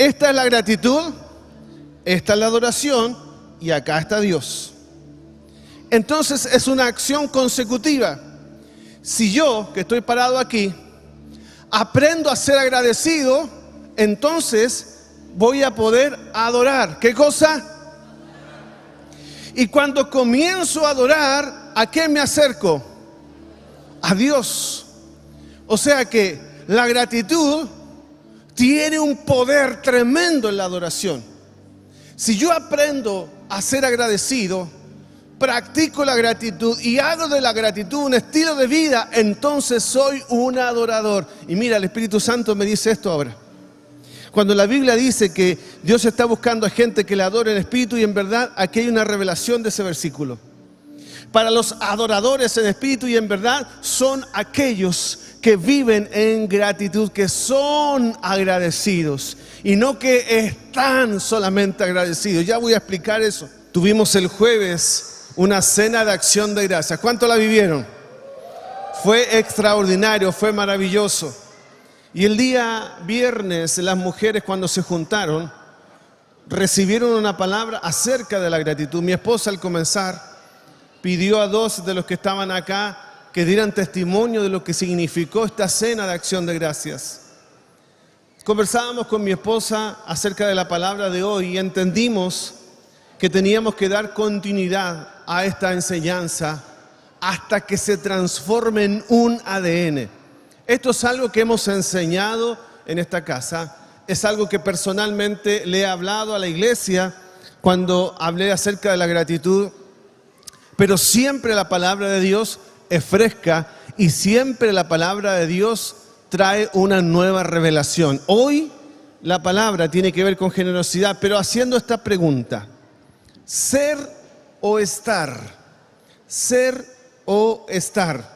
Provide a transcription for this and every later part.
Esta es la gratitud, esta es la adoración y acá está Dios. Entonces es una acción consecutiva. Si yo, que estoy parado aquí, aprendo a ser agradecido, entonces voy a poder adorar. ¿Qué cosa? Y cuando comienzo a adorar, ¿a qué me acerco? A Dios. O sea que la gratitud tiene un poder tremendo en la adoración. Si yo aprendo a ser agradecido, practico la gratitud y hago de la gratitud un estilo de vida, entonces soy un adorador. Y mira, el Espíritu Santo me dice esto ahora. Cuando la Biblia dice que Dios está buscando a gente que le adore en espíritu y en verdad, aquí hay una revelación de ese versículo. Para los adoradores en espíritu y en verdad son aquellos que viven en gratitud, que son agradecidos y no que están solamente agradecidos. Ya voy a explicar eso. Tuvimos el jueves una cena de acción de gracias. ¿Cuánto la vivieron? Fue extraordinario, fue maravilloso. Y el día viernes las mujeres, cuando se juntaron, recibieron una palabra acerca de la gratitud. Mi esposa, al comenzar, pidió a 2 de los que estaban acá que dieran testimonio de lo que significó esta cena de acción de gracias. Conversábamos con mi esposa acerca de la palabra de hoy y entendimos que teníamos que dar continuidad a esta enseñanza hasta que se transforme en un ADN. Esto es algo que hemos enseñado en esta casa, es algo que personalmente le he hablado a la iglesia cuando hablé acerca de la gratitud, pero siempre la palabra de Dios es fresca y siempre la palabra de Dios trae una nueva revelación. Hoy la palabra tiene que ver con generosidad, pero haciendo esta pregunta: ¿ser o estar? ¿Ser o estar?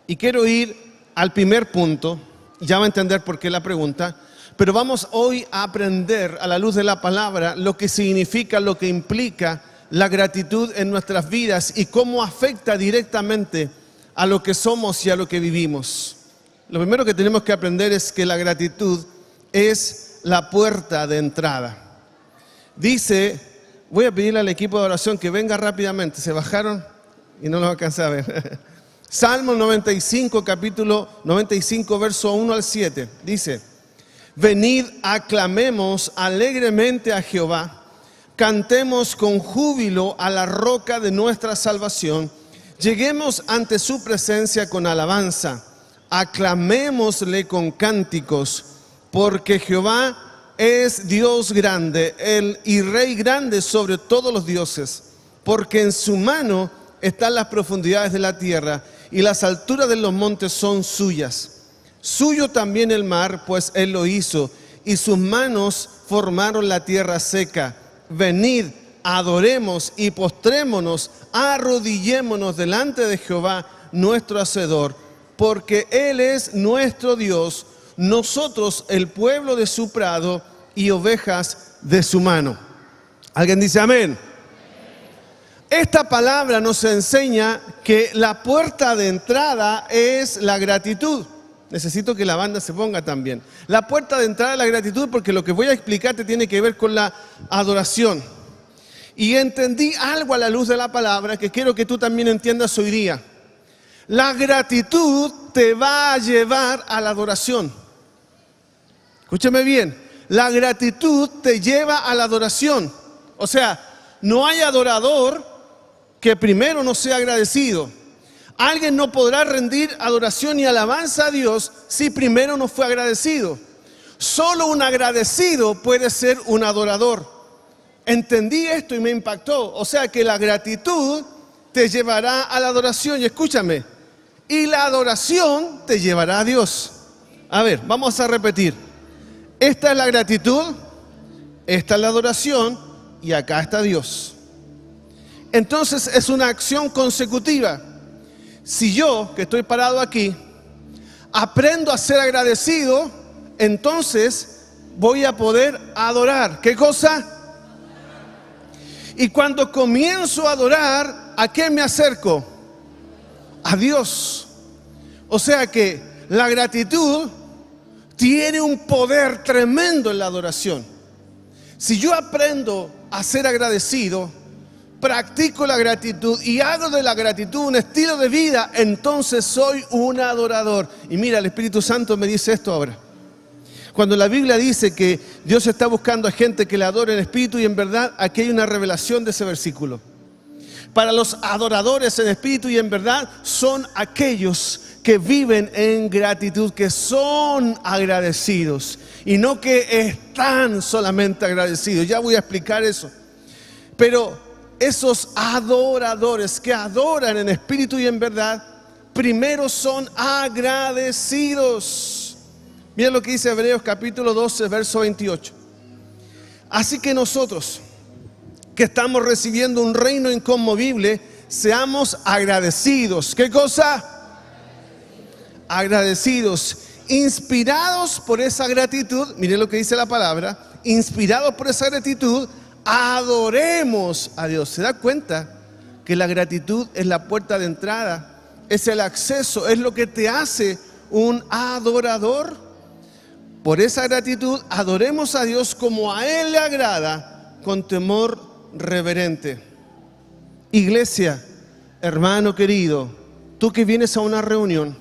Y quiero ir al primer punto, ya va a entender por qué la pregunta, pero vamos hoy a aprender a la luz de la palabra lo que significa, lo que implica la gratitud en nuestras vidas y cómo afecta directamente a lo que somos y a lo que vivimos. Lo primero que tenemos que aprender es que la gratitud es la puerta de entrada. Dice, voy a pedirle al equipo de oración que venga rápidamente, se bajaron y no los alcancé a ver. Salmo 95, capítulo 95, verso 1 al 7, dice: venid, aclamemos alegremente a Jehová, cantemos con júbilo a la roca de nuestra salvación, lleguemos ante su presencia con alabanza, aclamémosle con cánticos, porque Jehová es Dios grande, y Rey grande sobre todos los dioses, porque en su mano están las profundidades de la tierra, y las alturas de los montes son suyas. Suyo también el mar, pues él lo hizo, y sus manos formaron la tierra seca. Venid, adoremos y postrémonos, arrodillémonos delante de Jehová, nuestro Hacedor, porque Él es nuestro Dios, nosotros el pueblo de su prado y ovejas de su mano. ¿Alguien dice amén? Esta palabra nos enseña que la puerta de entrada es la gratitud. Necesito que la banda se ponga también. La puerta de entrada es la gratitud, porque lo que voy a explicarte tiene que ver con la adoración. Y entendí algo a la luz de la palabra que quiero que tú también entiendas hoy día. La gratitud te va a llevar a la adoración. Escúchame bien. La gratitud te lleva a la adoración. O sea, no hay adorador que primero no sea agradecido. Alguien no podrá rendir adoración y alabanza a Dios si primero no fue agradecido. Solo un agradecido puede ser un adorador. Entendí esto y me impactó. O sea que la gratitud te llevará a la adoración. Y escúchame, y la adoración te llevará a Dios. A ver, vamos a repetir. Esta es la gratitud, esta es la adoración y acá está Dios. Entonces es una acción consecutiva. Si yo, que estoy parado aquí, aprendo a ser agradecido, entonces voy a poder adorar. ¿Qué cosa? Y cuando comienzo a adorar, ¿a qué me acerco? A Dios. O sea que la gratitud tiene un poder tremendo en la adoración. Si yo aprendo a ser agradecido, practico la gratitud y hago de la gratitud un estilo de vida, entonces soy un adorador. Y mira, el Espíritu Santo me dice esto ahora. Cuando la Biblia dice que Dios está buscando a gente que le adore en espíritu y en verdad, aquí hay una revelación de ese versículo. Para los adoradores en espíritu y en verdad son aquellos que viven en gratitud, que son agradecidos y no que están solamente agradecidos. Ya voy a explicar eso. Pero esos adoradores que adoran en espíritu y en verdad, primero son agradecidos. Miren lo que dice Hebreos capítulo 12, verso 28. Así que nosotros, que estamos recibiendo un reino inconmovible, seamos agradecidos. ¿Qué cosa? Agradecidos, inspirados por esa gratitud. Miren lo que dice la palabra, inspirados por esa gratitud, adoremos a Dios. ¿Se da cuenta que la gratitud es la puerta de entrada? Es el acceso, es lo que te hace un adorador. Por esa gratitud, adoremos a Dios como a Él le agrada, con temor reverente. Iglesia, hermano querido, tú que vienes a una reunión,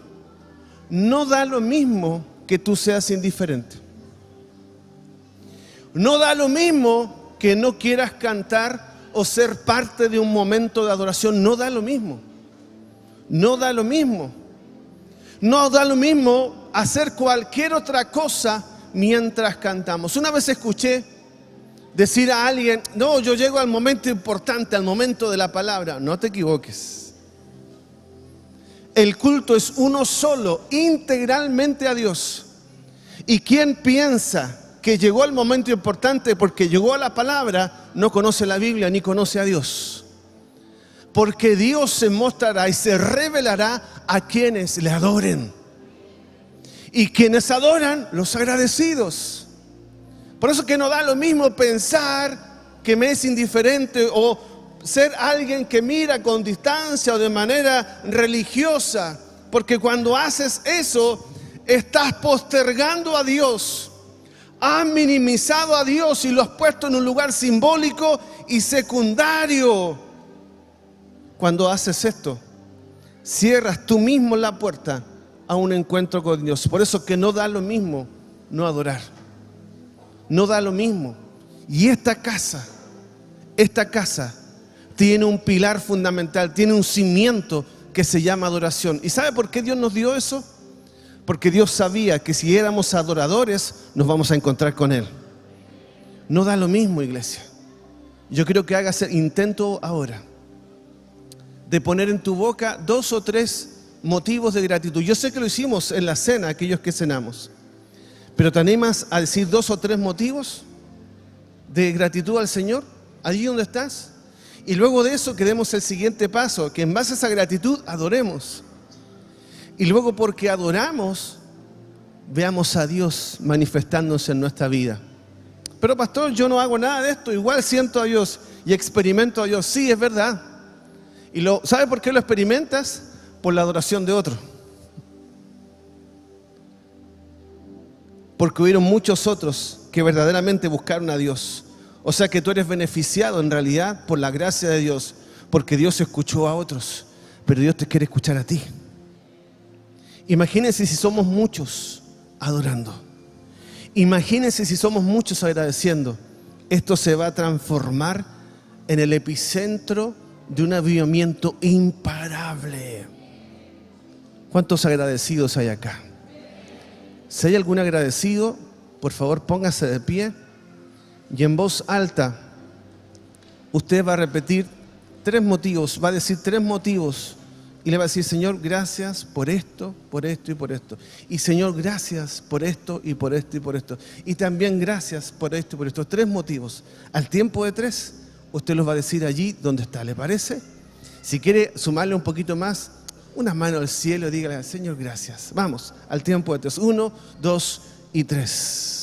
no da lo mismo que tú seas indiferente. No da lo mismo que no quieras cantar o ser parte de un momento de adoración. No da lo mismo. No da lo mismo. No da lo mismo hacer cualquier otra cosa mientras cantamos. Una vez escuché decir a alguien, no, yo llego al momento importante, al momento de la palabra. No te equivoques. El culto es uno solo, integralmente a Dios. Y quien piensa que llegó al momento importante porque llegó a la palabra, no conoce la Biblia ni conoce a Dios. Porque Dios se mostrará y se revelará a quienes le adoren. Y quienes adoran, los agradecidos. Por eso que no da lo mismo pensar que me es indiferente o ser alguien que mira con distancia o de manera religiosa, porque cuando haces eso estás postergando a Dios, has minimizado a Dios y lo has puesto en un lugar simbólico y secundario. Cuando haces esto, cierras tú mismo la puerta a un encuentro con Dios. Por eso que no da lo mismo no adorar, no da lo mismo. Y esta casa tiene un pilar fundamental, tiene un cimiento que se llama adoración. ¿Y sabe por qué Dios nos dio eso? Porque Dios sabía que si éramos adoradores, nos vamos a encontrar con Él. No da lo mismo, iglesia. Yo creo que hagas el intento ahora de poner en tu boca 2 o 3 motivos de gratitud. Yo sé que lo hicimos en la cena, aquellos que cenamos. Pero ¿te animas a decir 2 o 3 motivos de gratitud al Señor? Allí donde estás. Y luego de eso que demos el siguiente paso, que en base a esa gratitud adoremos. Y luego porque adoramos, veamos a Dios manifestándose en nuestra vida. Pero pastor, yo no hago nada de esto, igual siento a Dios y experimento a Dios. Sí, es verdad. ¿Y sabe por qué lo experimentas? Por la adoración de otro. Porque hubieron muchos otros que verdaderamente buscaron a Dios. O sea que tú eres beneficiado en realidad por la gracia de Dios, porque Dios escuchó a otros, pero Dios te quiere escuchar a ti. Imagínense si somos muchos adorando. Imagínense si somos muchos agradeciendo. Esto se va a transformar en el epicentro de un avivamiento imparable. ¿Cuántos agradecidos hay acá? Si hay algún agradecido, por favor póngase de pie. Y en voz alta, usted va a repetir 3 motivos, va a decir 3 motivos y le va a decir, Señor, gracias por esto, por esto y por esto. Y Señor, gracias por esto y por esto y por esto. Y también gracias por esto y por esto. 3 motivos. Al tiempo de 3, usted los va a decir allí donde está, ¿le parece? Si quiere sumarle un poquito más, una mano al cielo y dígale, Señor, gracias. Vamos, al tiempo de 3. 1, 2 y 3.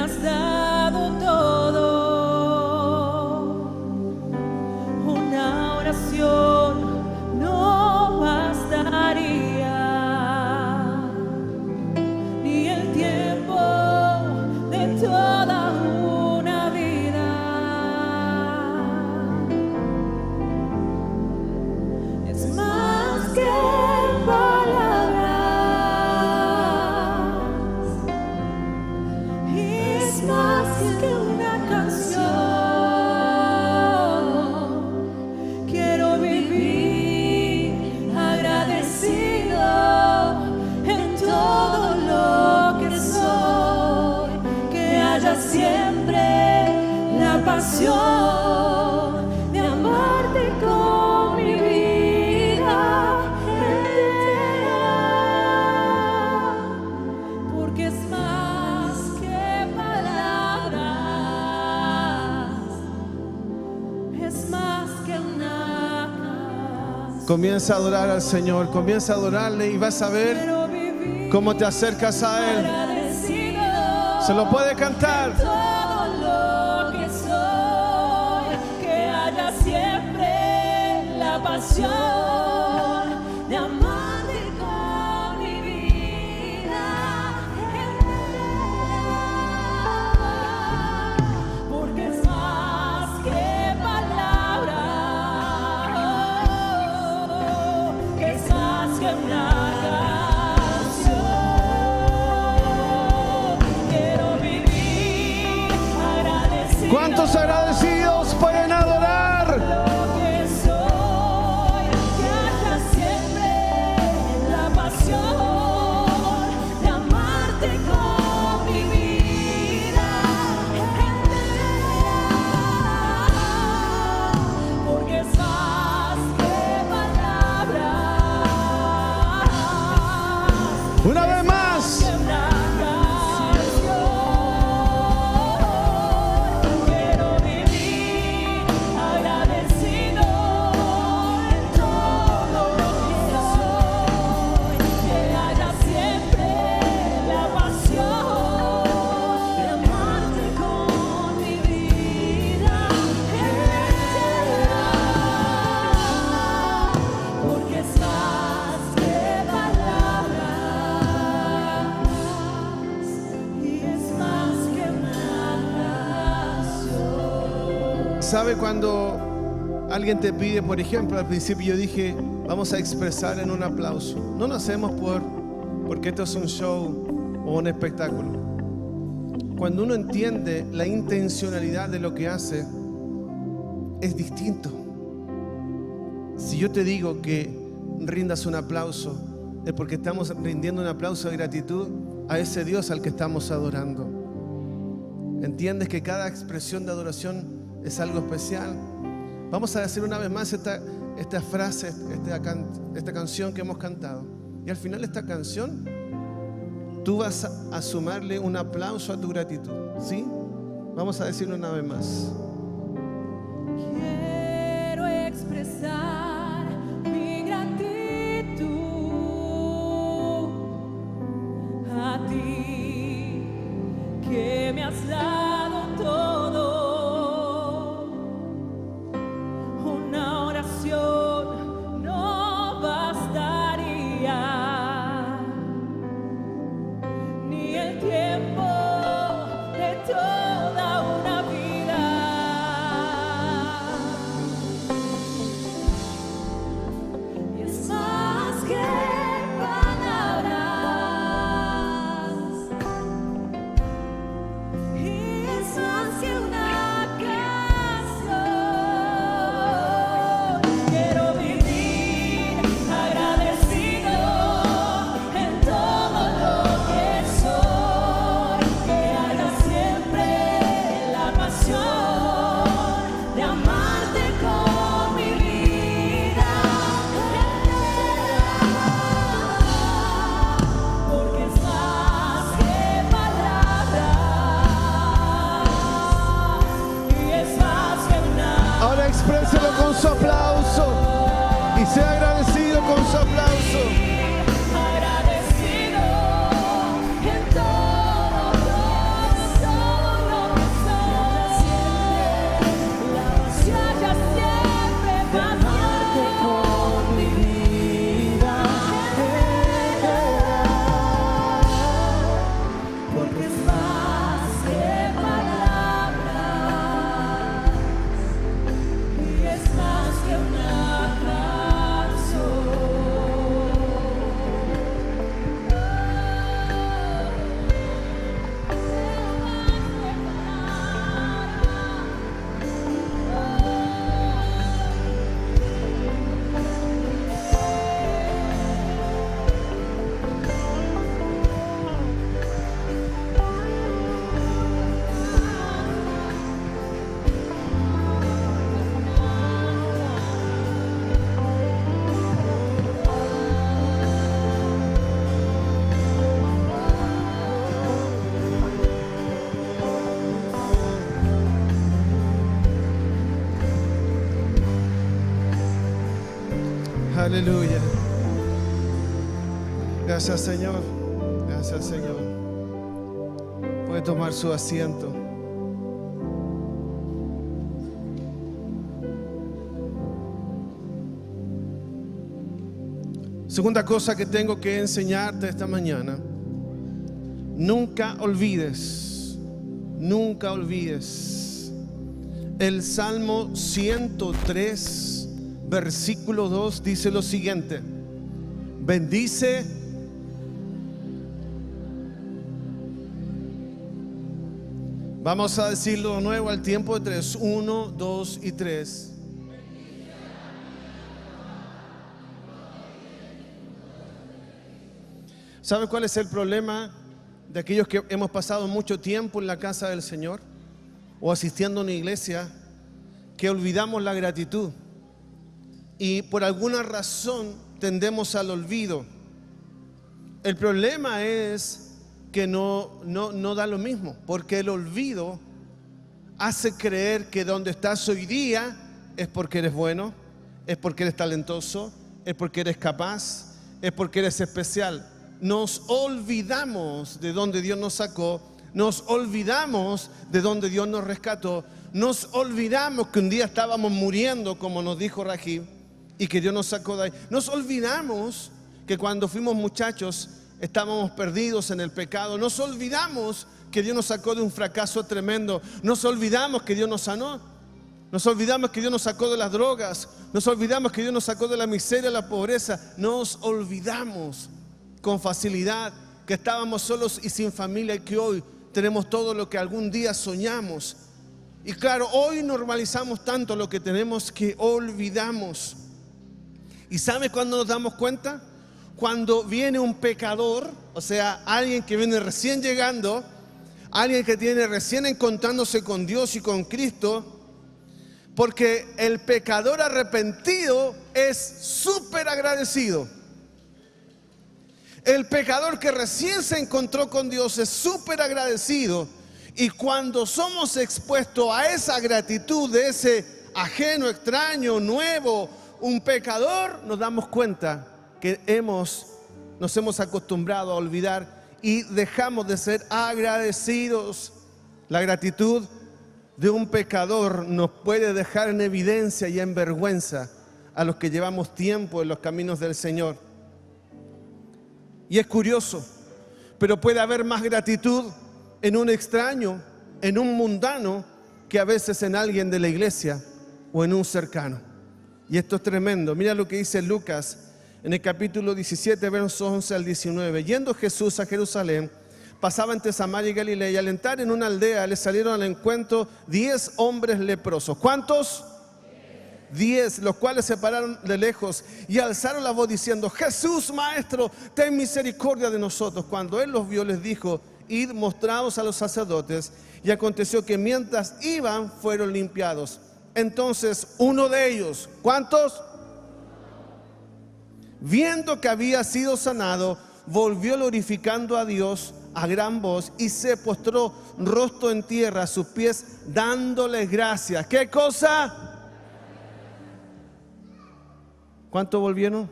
has dado todo. Una oración no bastaría, ni el tiempo de toda una vida. Es más que palabras, es más que una canción. Quiero vivir agradecido en todo lo que soy, que haya siempre la pasión de amarte con mi vida entera, porque es más que palabras, es más que una canción. Comienza a adorar al Señor, comienza a adorarle y vas a ver Quiero vivir cómo te acercas a Él. agradecido. Se lo puede cantar. Todo lo que soy, que haya siempre la pasión de amarte con mi vida entera, porque es más que palabras, es más que una canción. Quiero vivir agradecido. ¿Cuántos agradecidos pueden adorar? Lo que soy, que haya siempre la pasión de amarte con mi vida entera, porque es más que palabras, Una vez más. que una canción. Quiero vivir agradecido en todo lo que soy, que haya siempre la pasión de amarte con mi vida entera, porque es más que palabras y es más que una canción. ¿Sabe cuando alguien te pide, por ejemplo, al principio yo dije, vamos a expresar en un aplauso? No lo hacemos porque esto es un show o un espectáculo. Cuando uno entiende la intencionalidad de lo que hace, es distinto. Si yo te digo que rindas un aplauso, es porque estamos rindiendo un aplauso de gratitud a ese Dios al que estamos adorando. ¿Entiendes que cada expresión de adoración es algo especial? Vamos a decir una vez más esta frase, esta canción que hemos cantado. Y al final de esta canción, tú vas a sumarle un aplauso a tu gratitud. ¿Sí? Vamos a decirlo una vez más. Quiero expresar mi gratitud a ti, que me has dado todo. Una oración no bastaría, ni el tiempo de toda una vida. Y es más que palabras, y Aleluya. Gracias, Señor. Gracias, Señor. Puede tomar su asiento. Segunda cosa que tengo que enseñarte esta mañana: nunca olvides el Salmo 103, versículo 2 dice lo siguiente: bendice vamos a decirlo de nuevo al tiempo de 3, 1, 2 y 3. ¿Sabe cuál es el problema de aquellos que hemos pasado mucho tiempo en la casa del Señor o asistiendo a una iglesia? Que olvidamos la gratitud y por alguna razón tendemos al olvido. El problema es que no da lo mismo, porque el olvido hace creer que donde estás hoy día es porque eres bueno, es porque eres talentoso, es porque eres capaz, es porque eres especial. Nos olvidamos de donde Dios nos sacó, nos olvidamos de donde Dios nos rescató, nos olvidamos que un día estábamos muriendo, como nos dijo Rajib, y que Dios nos sacó de ahí. Nos olvidamos que cuando fuimos muchachos estábamos perdidos en el pecado. Nos olvidamos que Dios nos sacó de un fracaso tremendo. Nos olvidamos que Dios nos sanó. Nos olvidamos que Dios nos sacó de las drogas. Nos olvidamos que Dios nos sacó de la miseria, la pobreza. Nos olvidamos con facilidad que estábamos solos y sin familia y que hoy tenemos todo lo que algún día soñamos. Y claro, hoy normalizamos tanto lo que tenemos que olvidamos. ¿Y sabe cuándo nos damos cuenta? Cuando viene un pecador, o sea, alguien que viene recién llegando, alguien que tiene recién encontrándose con Dios y con Cristo, porque el pecador arrepentido es súper agradecido. El pecador que recién se encontró con Dios es súper agradecido. Y cuando somos expuestos a esa gratitud de ese ajeno, extraño, nuevo, un pecador, nos damos cuenta que nos hemos acostumbrado a olvidar y dejamos de ser agradecidos. La gratitud de un pecador nos puede dejar en evidencia y en vergüenza a los que llevamos tiempo en los caminos del Señor. Y es curioso, pero puede haber más gratitud en un extraño, en un mundano, que a veces en alguien de la iglesia o en un cercano. Y esto es tremendo. Mira lo que dice Lucas en el capítulo 17, versos 11 al 19. Yendo Jesús a Jerusalén, pasaba entre Samaria y Galilea, y al entrar en una aldea le salieron al encuentro 10 hombres leprosos. ¿Cuántos? 10, los cuales se pararon de lejos y alzaron la voz diciendo: Jesús, Maestro, ten misericordia de nosotros. Cuando él los vio, les dijo: id, mostraos a los sacerdotes. Y aconteció que mientras iban, fueron limpiados. Entonces uno de ellos, ¿cuántos? Viendo que había sido sanado, volvió glorificando a Dios a gran voz y se postró rostro en tierra a sus pies, dándoles gracias. ¿Qué cosa? ¿Cuántos volvieron?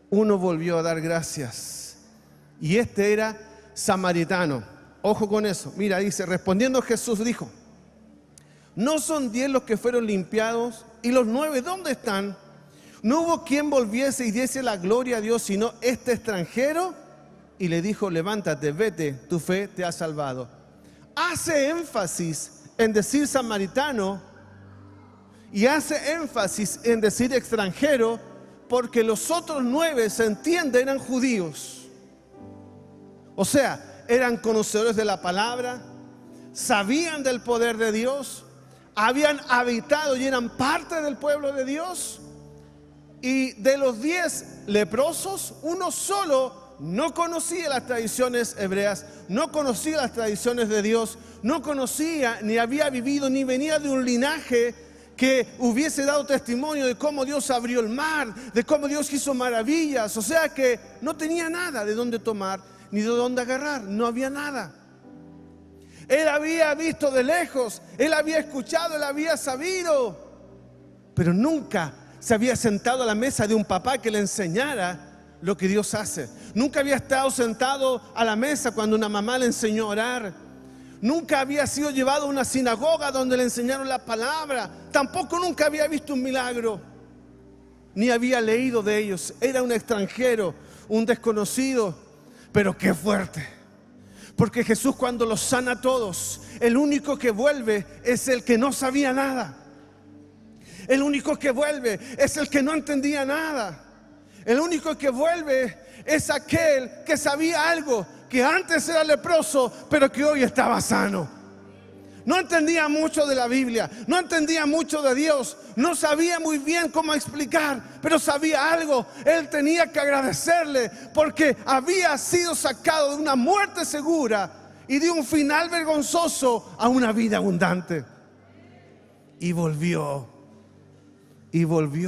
Uno volvió a dar gracias. Y este era samaritano. Ojo con eso. Mira, dice: respondiendo Jesús dijo: ¿no son 10 los que fueron limpiados? ¿Y los 9 dónde están? No hubo quien volviese y diese la gloria a Dios, sino este extranjero. Y le dijo: levántate, vete, tu fe te ha salvado. Hace énfasis en decir samaritano y hace énfasis en decir extranjero, porque los otros 9, se entiende, eran judíos. O sea, eran conocedores de la palabra, sabían del poder de Dios, habían habitado y eran parte del pueblo de Dios. Y de los 10 leprosos, uno solo no conocía las tradiciones hebreas, no conocía las tradiciones de Dios, no conocía, ni había vivido, ni venía de un linaje que hubiese dado testimonio de cómo Dios abrió el mar, de cómo Dios hizo maravillas. O sea que no tenía nada de dónde tomar ni de dónde agarrar, no había nada. Él había visto de lejos, él había escuchado, él había sabido, pero nunca se había sentado a la mesa de un papá que le enseñara lo que Dios hace. Nunca había estado sentado a la mesa cuando una mamá le enseñó a orar. Nunca había sido llevado a una sinagoga donde le enseñaron la palabra. Tampoco nunca había visto un milagro, ni había leído de ellos. Era un extranjero, un desconocido. Pero qué fuerte, porque Jesús, cuando los sana a todos, el único que vuelve es el que no sabía nada. El único que vuelve es el que no entendía nada. El único que vuelve es aquel que sabía algo, que antes era leproso, pero que hoy estaba sano. No entendía mucho de la Biblia, no entendía mucho de Dios, no sabía muy bien cómo explicar, pero sabía algo. Él tenía que agradecerle porque había sido sacado de una muerte segura y de un final vergonzoso a una vida abundante. Y volvió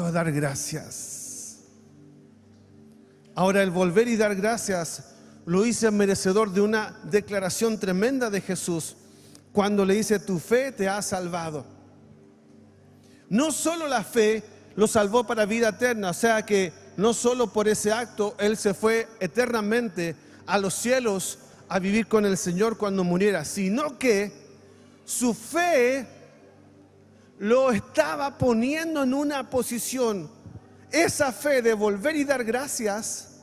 a dar gracias. Ahora, el volver y dar gracias lo hizo merecedor de una declaración tremenda de Jesús cuando le dice: tu fe te ha salvado. No solo la fe lo salvó para vida eterna, o sea que no solo por ese acto Él se fue eternamente a los cielos a vivir con el Señor cuando muriera, sino que su fe lo estaba poniendo en una posición. Esa fe de volver y dar gracias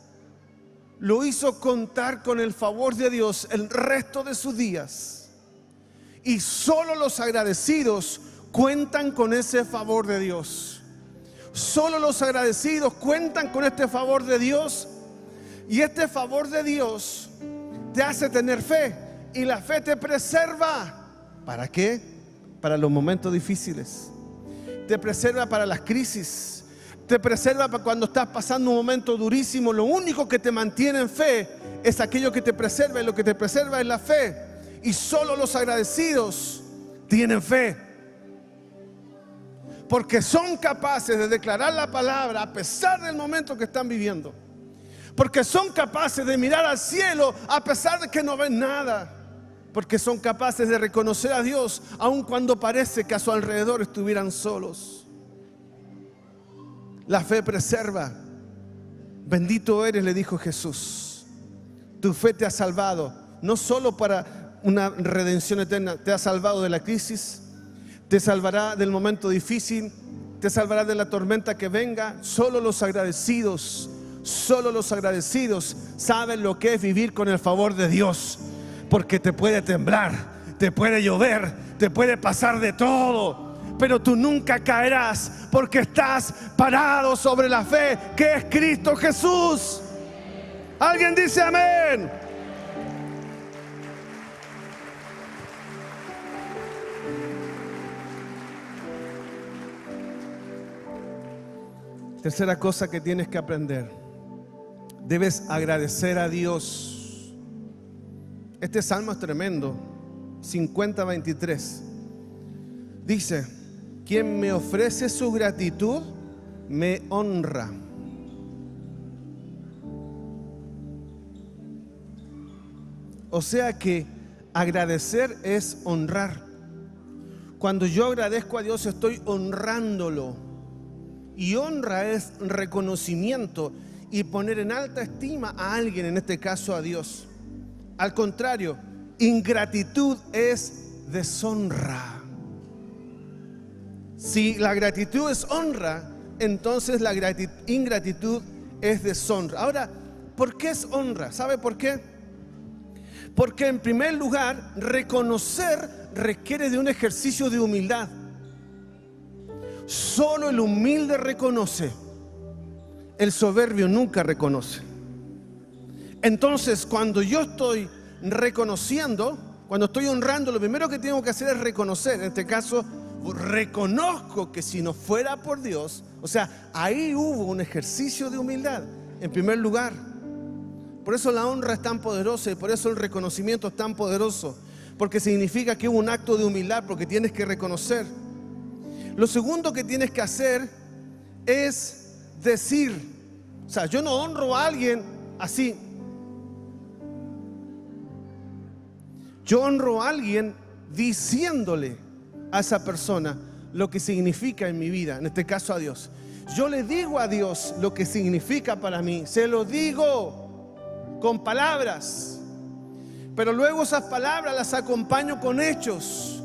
lo hizo contar con el favor de Dios el resto de sus días. Y solo los agradecidos cuentan con ese favor de Dios. Solo los agradecidos cuentan con este favor de Dios. Y este favor de Dios te hace tener fe. Y la fe te preserva. ¿Para qué? Para los momentos difíciles. Te preserva para las crisis. Te preserva para cuando estás pasando un momento durísimo. Lo único que te mantiene en fe es aquello que te preserva. Y lo que te preserva es la fe. Y solo los agradecidos tienen fe. Porque son capaces de declarar la palabra a pesar del momento que están viviendo. Porque son capaces de mirar al cielo a pesar de que no ven nada. Porque son capaces de reconocer a Dios aun cuando parece que a su alrededor estuvieran solos. La fe preserva. Bendito eres, le dijo Jesús. Tu fe te ha salvado, no solo para una redención eterna, te ha salvado de la crisis, te salvará del momento difícil, te salvará de la tormenta que venga. Solo los agradecidos saben lo que es vivir con el favor de Dios. Porque te puede temblar, te puede llover, te puede pasar de todo, pero tú nunca caerás porque estás parado sobre la fe que es Cristo Jesús. ¿Alguien dice amén? Tercera cosa que tienes que aprender: debes agradecer a Dios. Este salmo es tremendo. 50:23 dice: quien me ofrece su gratitud me honra. O sea que agradecer es honrar. Cuando yo agradezco a Dios, estoy honrándolo. Y honra es reconocimiento y poner en alta estima a alguien, en este caso a Dios. Al contrario, ingratitud es deshonra. Si la gratitud es honra, entonces la ingratitud es deshonra. Ahora, ¿por qué es honra? ¿Sabe por qué? Porque en primer lugar, reconocer requiere de un ejercicio de humildad. Solo el humilde reconoce. El soberbio nunca reconoce. Entonces, cuando yo estoy reconociendo, cuando estoy honrando, lo primero que tengo que hacer es reconocer. En este caso, reconozco que si no fuera por Dios, o sea, ahí hubo un ejercicio de humildad, en primer lugar. Por eso la honra es tan poderosa y por eso el reconocimiento es tan poderoso, porque significa que hubo un acto de humildad, porque tienes que reconocer. Lo segundo que tienes que hacer es decir. O sea, yo no honro a alguien así. Yo honro a alguien diciéndole a esa persona lo que significa en mi vida, en este caso a Dios. Yo le digo a Dios lo que significa para mí. Se lo digo con palabras. Pero luego esas palabras las acompaño con hechos.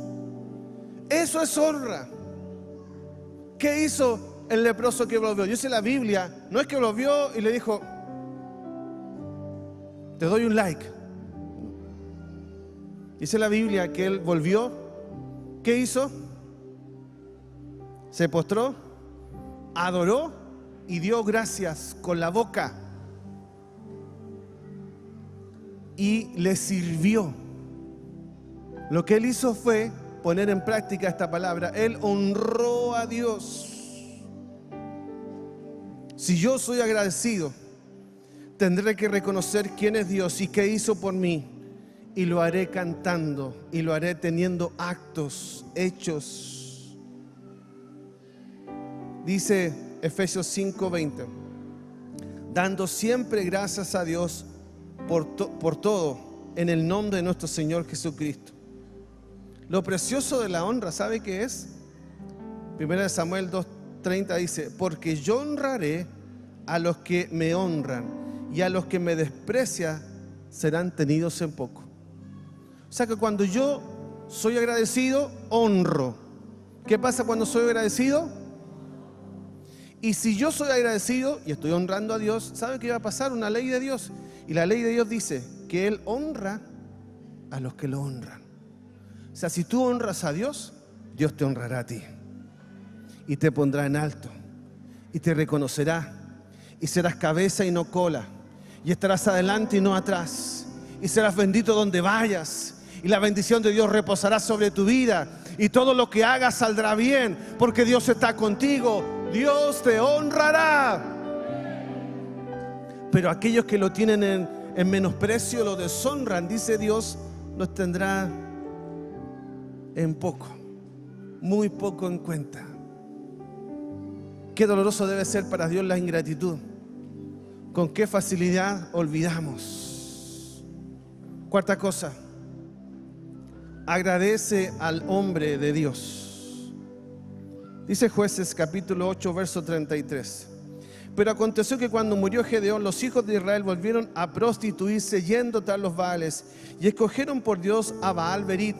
Eso es honra. ¿Qué hizo el leproso que volvió? Dice la Biblia, no es que lo vio y le dijo, te doy un like. Dice la Biblia que él volvió. ¿Qué hizo? Se postró, adoró y dio gracias con la boca. Y le sirvió. Lo que él hizo fue poner en práctica esta palabra. Él honró a Dios. Si yo soy agradecido, tendré que reconocer quién es Dios y qué hizo por mí. Y lo haré cantando y lo haré teniendo actos, hechos. Dice Efesios 5:20, dando siempre gracias a Dios por todo en el nombre de nuestro Señor Jesucristo. Lo precioso de la honra, ¿sabe qué es? 1 Samuel 2:30 dice, porque yo honraré a los que me honran y a los que me desprecian serán tenidos en poco. O sea que cuando yo soy agradecido, honro. ¿Qué pasa cuando soy agradecido? Y si yo soy agradecido y estoy honrando a Dios, ¿sabe qué va a pasar? Una ley de Dios. Y la ley de Dios dice que Él honra a los que lo honran. O sea, si tú honras a Dios, Dios te honrará a ti. Y te pondrá en alto. Y te reconocerá. Y serás cabeza y no cola. Y estarás adelante y no atrás. Y serás bendito donde vayas. Y la bendición de Dios reposará sobre tu vida. Y todo lo que hagas saldrá bien. Porque Dios está contigo. Dios te honrará. Pero aquellos que lo tienen en menosprecio, lo deshonran, dice Dios, los tendrá en poco, muy poco en cuenta. Qué doloroso debe ser para Dios la ingratitud. Con qué facilidad olvidamos. Cuarta cosa, agradece al hombre de Dios. Dice Jueces capítulo 8 verso 33. Pero aconteció que cuando murió Gedeón, los hijos de Israel volvieron a prostituirse yendo tras los Baales y escogieron por Dios a Baal Berit.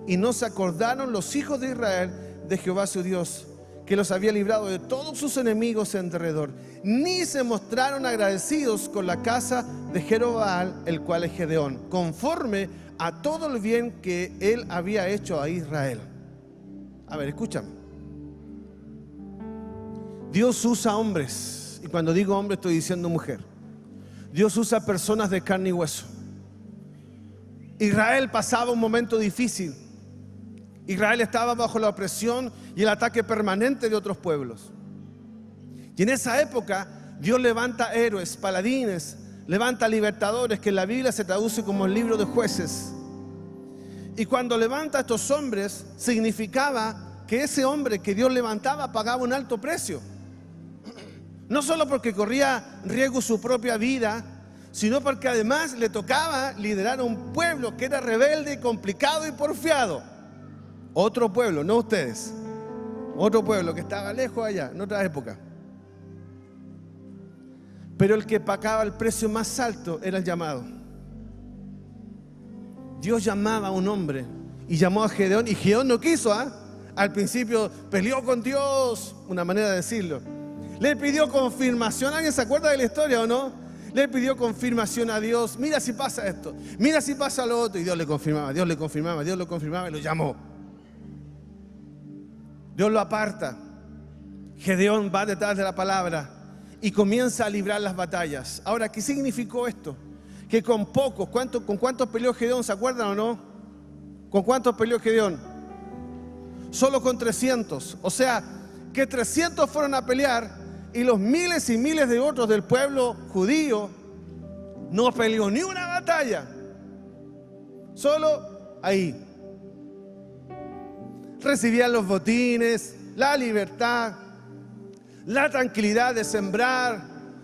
Y no se acordaron los hijos de Israel de Jehová su Dios, que los había librado de todos sus enemigos en derredor, ni se mostraron agradecidos con la casa de Jerobaal, el cual es Gedeón, conforme a todo el bien que él había hecho a Israel. A ver, escúchame. Dios usa hombres, y cuando digo hombre estoy diciendo mujer. Dios usa personas de carne y hueso. Israel pasaba un momento difícil. Israel estaba bajo la opresión y el ataque permanente de otros pueblos. Y en esa época Dios levanta héroes, paladines, levanta libertadores, que en la Biblia se traduce como el libro de Jueces. Y cuando levanta a estos hombres, significaba que ese hombre que Dios levantaba pagaba un alto precio. No solo porque corría riesgo su propia vida, sino porque además le tocaba liderar a un pueblo que era rebelde, complicado y porfiado. Otro pueblo, no ustedes. Otro pueblo que estaba lejos allá, en otra época. Pero el que pagaba el precio más alto era el llamado. Dios llamaba a un hombre y llamó a Gedeón, y Gedeón no quiso, Al principio peleó con Dios, una manera de decirlo. Le pidió confirmación. ¿Alguien se acuerda de la historia o no? Le pidió confirmación a Dios. Mira si pasa esto, mira si pasa lo otro. Y Dios le confirmaba, Dios le confirmaba, Dios lo confirmaba y lo llamó. Dios lo aparta. Gedeón va detrás de la palabra y comienza a librar las batallas. Ahora, ¿qué significó esto? Que con pocos, ¿con cuántos peleó Gedeón? ¿Se acuerdan o no? ¿Con cuántos peleó Gedeón? Solo con 300. O sea, que 300 fueron a pelear y los miles y miles de otros del pueblo judío no peleó ni una batalla. Solo ahí. Recibían los botines, la libertad, la tranquilidad de sembrar,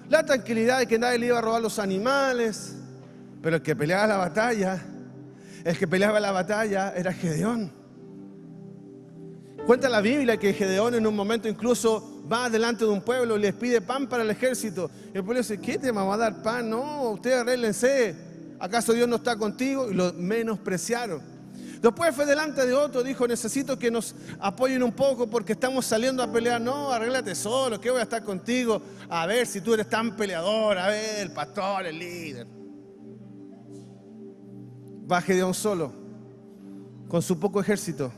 la tranquilidad de que nadie le iba a robar los animales. Pero el que peleaba la batalla, era Gedeón. Cuenta la Biblia que Gedeón en un momento incluso va delante de un pueblo y les pide pan para el ejército. Y el pueblo dice, ¿qué te vamos a dar pan? No, ustedes arréglense. ¿Acaso Dios no está contigo? Y lo menospreciaron. Después fue delante de otro, dijo, necesito que nos apoyen un poco porque estamos saliendo a pelear. No, arréglate solo, que voy a estar contigo. A ver si tú eres tan peleador, a ver, el pastor, el líder. Va Gedeón solo, con su poco ejército.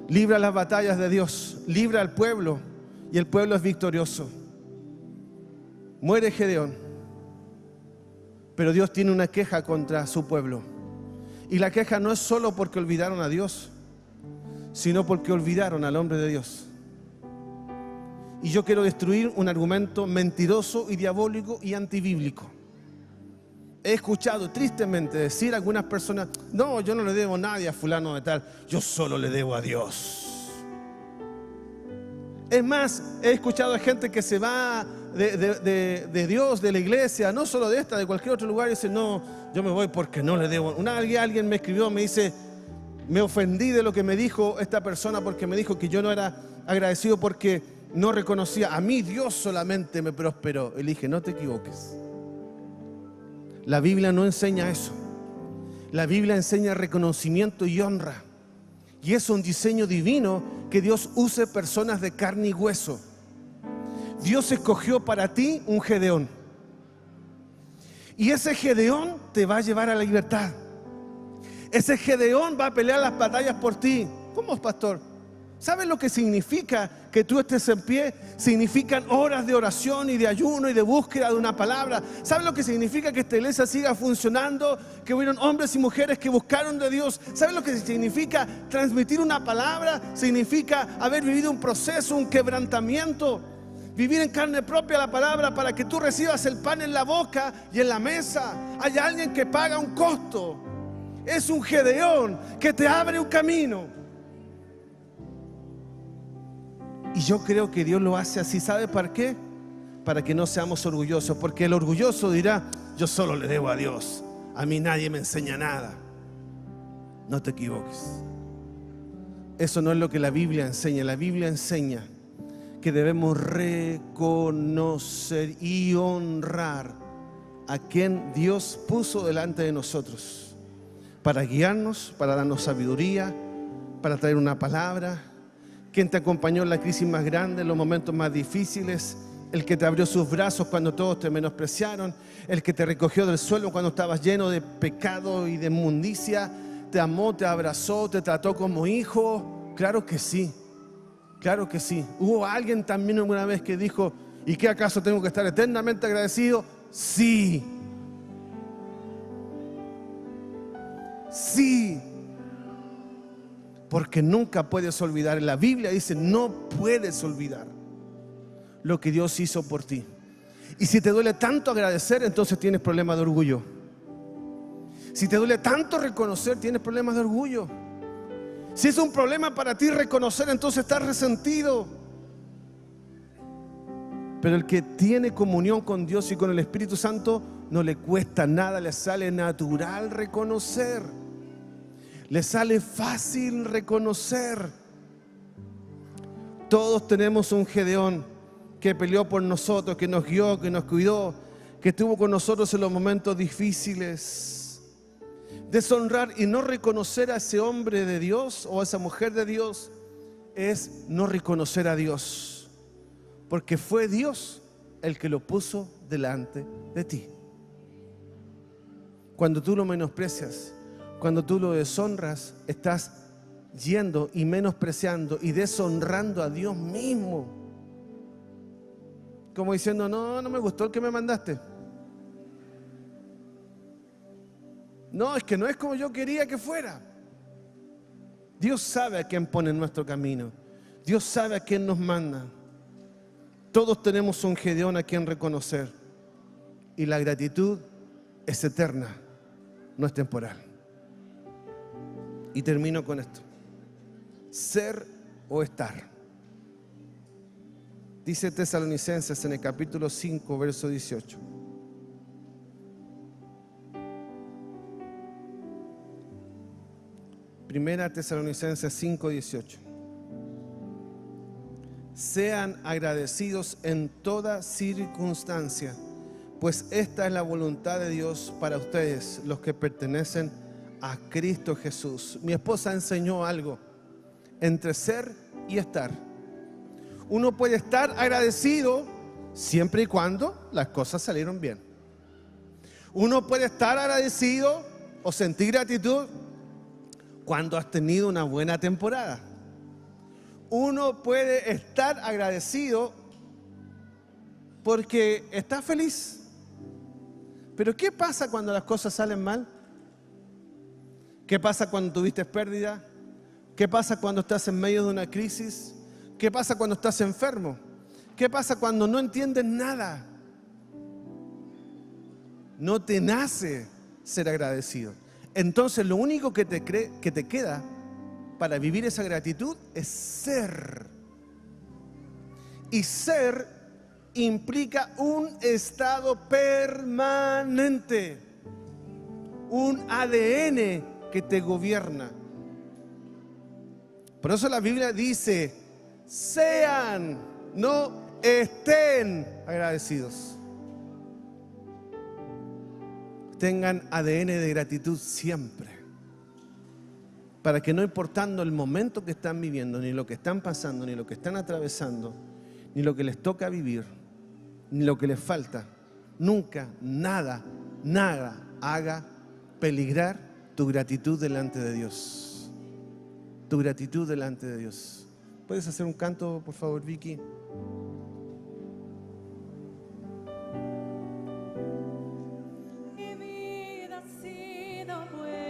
Libra las batallas de Dios, libra al pueblo y el pueblo es victorioso. Muere Gedeón, pero Dios tiene una queja contra su pueblo. Y la queja no es solo porque olvidaron a Dios, sino porque olvidaron al hombre de Dios. Y yo quiero destruir un argumento mentiroso y diabólico y antibíblico. He escuchado tristemente decir a algunas personas, no, yo no le debo a nadie a fulano de tal, yo solo le debo a Dios. Es más, he escuchado a gente que se va de Dios, de la iglesia, no solo de esta, de cualquier otro lugar, y dice, no, yo me voy porque no le debo. Alguien me escribió, me dice, me ofendí de lo que me dijo esta persona porque me dijo que yo no era agradecido porque no reconocía, a mí Dios solamente me prosperó. Y le dije, no te equivoques. La Biblia no enseña eso. La Biblia enseña reconocimiento y honra. Y es un diseño divino que Dios use personas de carne y hueso. Dios escogió para ti un Gedeón. Y ese Gedeón te va a llevar a la libertad. Ese Gedeón va a pelear las batallas por ti. ¿Cómo, pastor? ¿Sabes lo que significa que tú estés en pie? Significan horas de oración y de ayuno y de búsqueda de una palabra. ¿Sabes lo que significa que esta iglesia siga funcionando? Que hubieron hombres y mujeres que buscaron de Dios. ¿Sabes lo que significa transmitir una palabra? Significa haber vivido un proceso, un quebrantamiento. Vivir en carne propia la palabra para que tú recibas el pan en la boca y en la mesa. Hay alguien que paga un costo. Es un Gedeón que te abre un camino. Y yo creo que Dios lo hace así. ¿Sabe para qué? Para que no seamos orgullosos. Porque el orgulloso dirá, yo solo le debo a Dios. A mí nadie me enseña nada. No te equivoques. Eso no es lo que la Biblia enseña. La Biblia enseña que debemos reconocer y honrar a quien Dios puso delante de nosotros. Para guiarnos, para darnos sabiduría, para traer una palabra. Quien te acompañó en la crisis más grande, en los momentos más difíciles, el que te abrió sus brazos cuando todos te menospreciaron, el que te recogió del suelo cuando estabas lleno de pecado y de inmundicia, te amó, te abrazó, te trató como hijo. Claro que sí, claro que sí. Hubo alguien también alguna vez que dijo, ¿y qué acaso tengo que estar eternamente agradecido? Sí, sí. Porque nunca puedes olvidar. La Biblia dice, no puedes olvidar lo que Dios hizo por ti. Y si te duele tanto agradecer, entonces tienes problemas de orgullo. Si te duele tanto reconocer, tienes problemas de orgullo. Si es un problema para ti reconocer, entonces estás resentido. Pero el que tiene comunión con Dios y con el Espíritu Santo, no le cuesta nada, le sale natural reconocer. Le sale fácil reconocer. Todos tenemos un Gedeón que peleó por nosotros, que nos guió, que nos cuidó, que estuvo con nosotros en los momentos difíciles. Deshonrar y no reconocer a ese hombre de Dios o a esa mujer de Dios es no reconocer a Dios, porque fue Dios el que lo puso delante de ti. Cuando tú lo menosprecias, cuando tú lo deshonras, estás yendo y menospreciando y deshonrando a Dios mismo. Como diciendo, no me gustó el que me mandaste. No, es que no es como yo quería que fuera. Dios sabe a quién pone en nuestro camino. Dios sabe a quién nos manda. Todos tenemos un Gedeón a quien reconocer. Y la gratitud es eterna, no es temporal. Y termino con esto. Ser o estar. Dice Tesalonicenses en el capítulo 5, verso 18. Primera Tesalonicenses 5, 18. Sean agradecidos en toda circunstancia, pues esta es la voluntad de Dios para ustedes, los que pertenecen a Cristo Jesús. Mi esposa enseñó algo entre ser y estar. Uno puede estar agradecido siempre y cuando las cosas salieron bien. Uno puede estar agradecido o sentir gratitud cuando has tenido una buena temporada. Uno puede estar agradecido porque está feliz. Pero ¿qué pasa cuando las cosas salen mal? ¿Qué pasa cuando tuviste pérdida? ¿Qué pasa cuando estás en medio de una crisis? ¿Qué pasa cuando estás enfermo? ¿Qué pasa cuando no entiendes nada? No te nace ser agradecido. Entonces lo único que te queda para vivir esa gratitud es ser. Y ser implica un estado permanente, un ADN que te gobierna. Por eso la Biblia dice, sean, no estén agradecidos. Tengan ADN de gratitud siempre, para que no importando el momento que están viviendo, ni lo que están pasando, ni lo que están atravesando, ni lo que les toca vivir, ni lo que les falta, nunca, nada haga peligrar tu gratitud delante de Dios. Tu gratitud delante de Dios. ¿Puedes hacer un canto, por favor, Vicky? Mi vida ha sido bueno.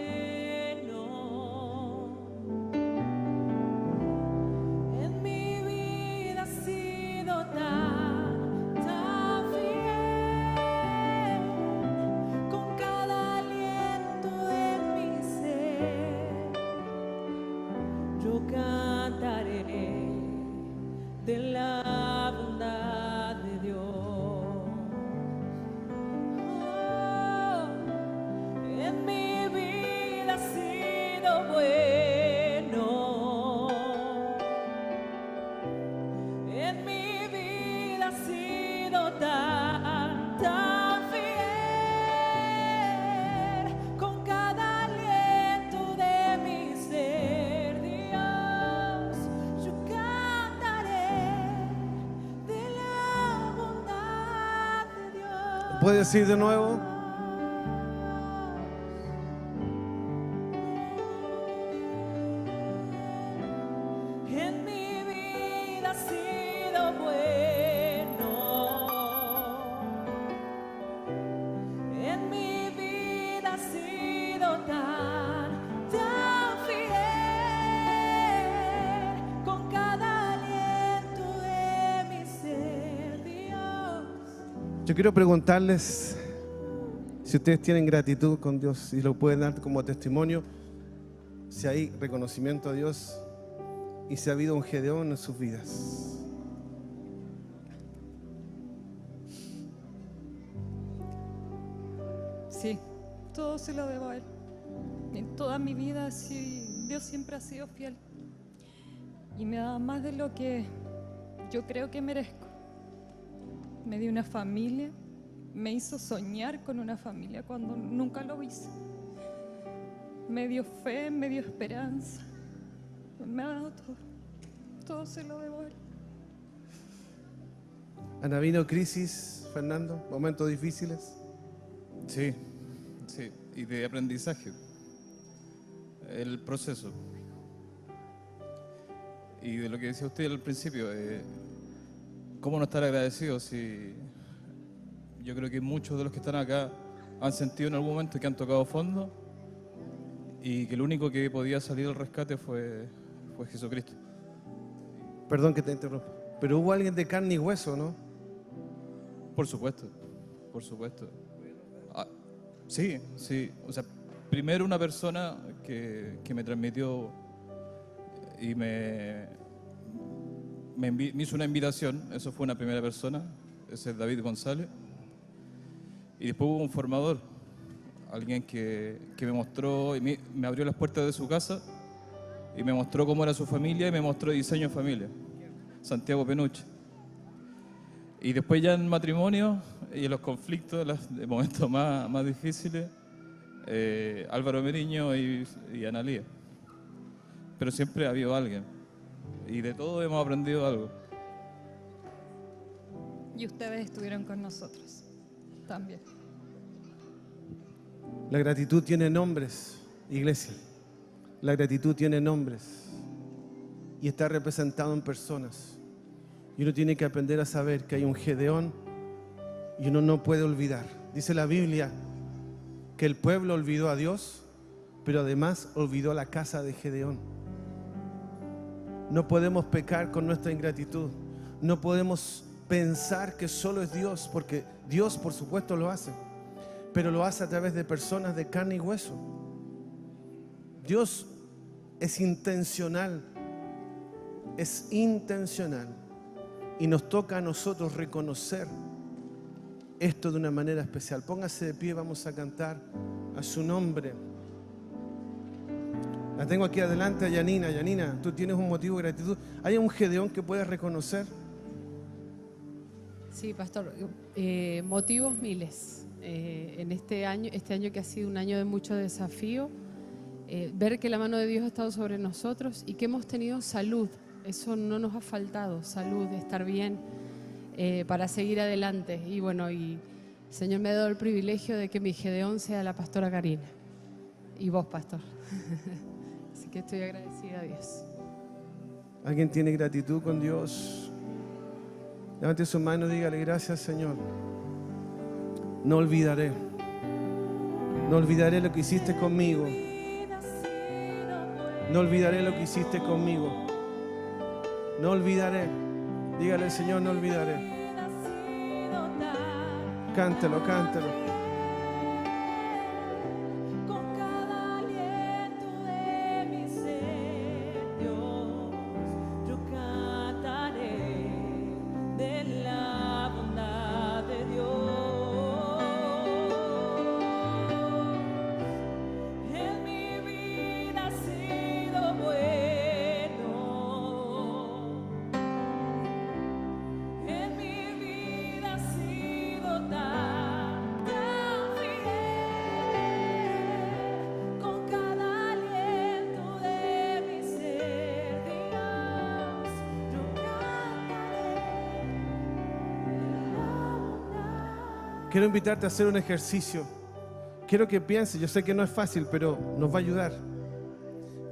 En mi vida ha sido tan fiel. Con cada aliento de mi ser, yo cantaré de la bondad de Dios. En mi vida ha sido bueno. En mi vida ha sido tan fiel. Con cada aliento de mi ser, Dios, yo cantaré de la bondad de Dios. ¿Puedes decir de nuevo? En mi vida ha sido bueno. En mi vida ha sido tan fiel. Con cada aliento de mi ser, Dios. Yo quiero preguntarles si ustedes tienen gratitud con Dios y lo pueden dar como testimonio, si hay reconocimiento a Dios y si ha habido un Gedeón en sus vidas. Sí, todo se lo debo a Él. En toda mi vida sí, Dios siempre ha sido fiel y me da más de lo que yo creo que merezco. Me dio una familia, me hizo soñar con una familia cuando nunca lo hice. Me dio fe, me dio esperanza, me ha dado todo. Todo se lo debo a Él. ¿Han habido crisis, Fernando? ¿Momentos difíciles? Sí, sí, y de aprendizaje, el proceso. Y de lo que decía usted al principio, ¿cómo no estar agradecidos si yo creo que muchos de los que están acá han sentido en algún momento que han tocado fondo y que el único que podía salir al rescate fue Jesucristo? Perdón que te interrumpa, pero hubo alguien de carne y hueso, ¿no? Por supuesto, por supuesto. Ah, sí, sí. O sea, primero una persona que me transmitió y me hizo una invitación. Eso fue una primera persona, ese es David González. Y después hubo un formador, alguien que me mostró y me abrió las puertas de su casa y me mostró cómo era su familia y me mostró diseño en familia. Santiago Penuche. Y después ya en matrimonio y en los conflictos, de momentos más difíciles, Álvaro Meriño y Analía. Pero siempre ha habido alguien. Y de todo hemos aprendido algo. Y ustedes estuvieron con nosotros también. La gratitud tiene nombres, iglesia. La gratitud tiene nombres y está representado en personas. Y uno tiene que aprender a saber que hay un Gedeón y uno no puede olvidar. Dice la Biblia que el pueblo olvidó a Dios, pero además olvidó la casa de Gedeón. No podemos pecar con nuestra ingratitud. No podemos pensar que solo es Dios, porque Dios por supuesto lo hace, pero lo hace a través de personas de carne y hueso. Dios es intencional, y nos toca a nosotros reconocer esto de una manera especial. Póngase de pie, vamos a cantar a su nombre. La tengo aquí adelante a Yanina. Yanina, tú tienes un motivo de gratitud. ¿Hay un Gedeón que puedas reconocer? Sí, pastor, motivos miles. En este año que ha sido un año de mucho desafío, ver que la mano de Dios ha estado sobre nosotros y que hemos tenido salud. Eso no nos ha faltado, salud, estar bien para seguir adelante. Y bueno, y el Señor me ha dado el privilegio de que mi Gedeón sea la pastora Karina y vos, pastor. Así que estoy agradecida a Dios. ¿Alguien tiene gratitud con Dios? Levante su mano y dígale: gracias, Señor. No olvidaré lo que hiciste conmigo. No olvidaré lo que hiciste conmigo. No olvidaré. Dígale al Señor: no olvidaré. Cántelo, cántelo. Con cada aliento de mi ser, Dios, yo cantaré de la bondad de Dios. En mi vida ha sido bueno. En mi vida ha sido tan fiel. Con cada aliento de mi ser, Dios, yo cantaré la bondad. Quiero invitarte a hacer un ejercicio. Quiero que pienses, yo sé que no es fácil, pero nos va a ayudar.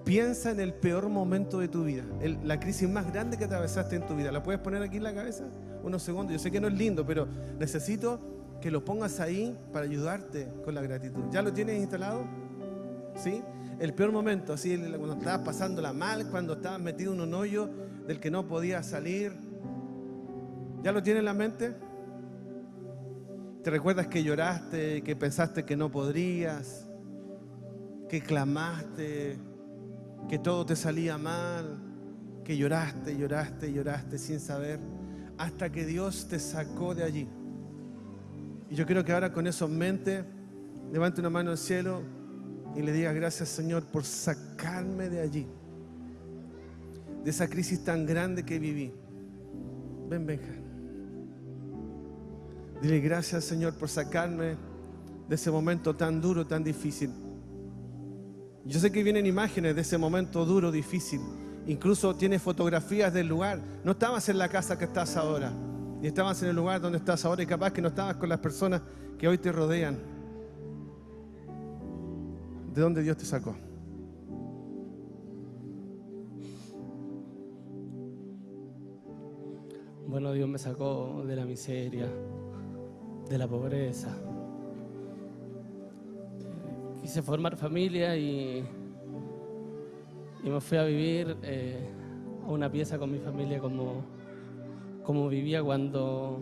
Piensa en el peor momento de tu vida, la crisis más grande que atravesaste en tu vida. ¿La puedes poner aquí en la cabeza? Unos segundos. Yo sé que no es lindo, pero necesito que lo pongas ahí para ayudarte con la gratitud. ¿Ya lo tienes instalado? ¿Sí? El peor momento, así cuando estabas pasándola mal, cuando estabas metido en un hoyo del que no podías salir. ¿Ya lo tienes en la mente? ¿Te recuerdas que lloraste, que pensaste que no podrías, que clamaste, que todo te salía mal, que lloraste, lloraste, lloraste sin saber, hasta que Dios te sacó de allí? Y yo quiero que ahora con eso en mente, levante una mano al cielo y le digas: gracias, Señor, por sacarme de allí, de esa crisis tan grande que viví. Ven, Benja. Dile: gracias, Señor, por sacarme de ese momento tan duro, tan difícil. Yo sé que vienen imágenes de ese momento duro, difícil. Incluso tienes fotografías del lugar. No estabas en la casa que estás ahora, y estabas en el lugar donde estás ahora, y capaz que no estabas con las personas que hoy te rodean. ¿De dónde Dios te sacó? Bueno, Dios me sacó de la miseria, de la pobreza. Quise formar familia y me fui a vivir a una pieza con mi familia como vivía cuando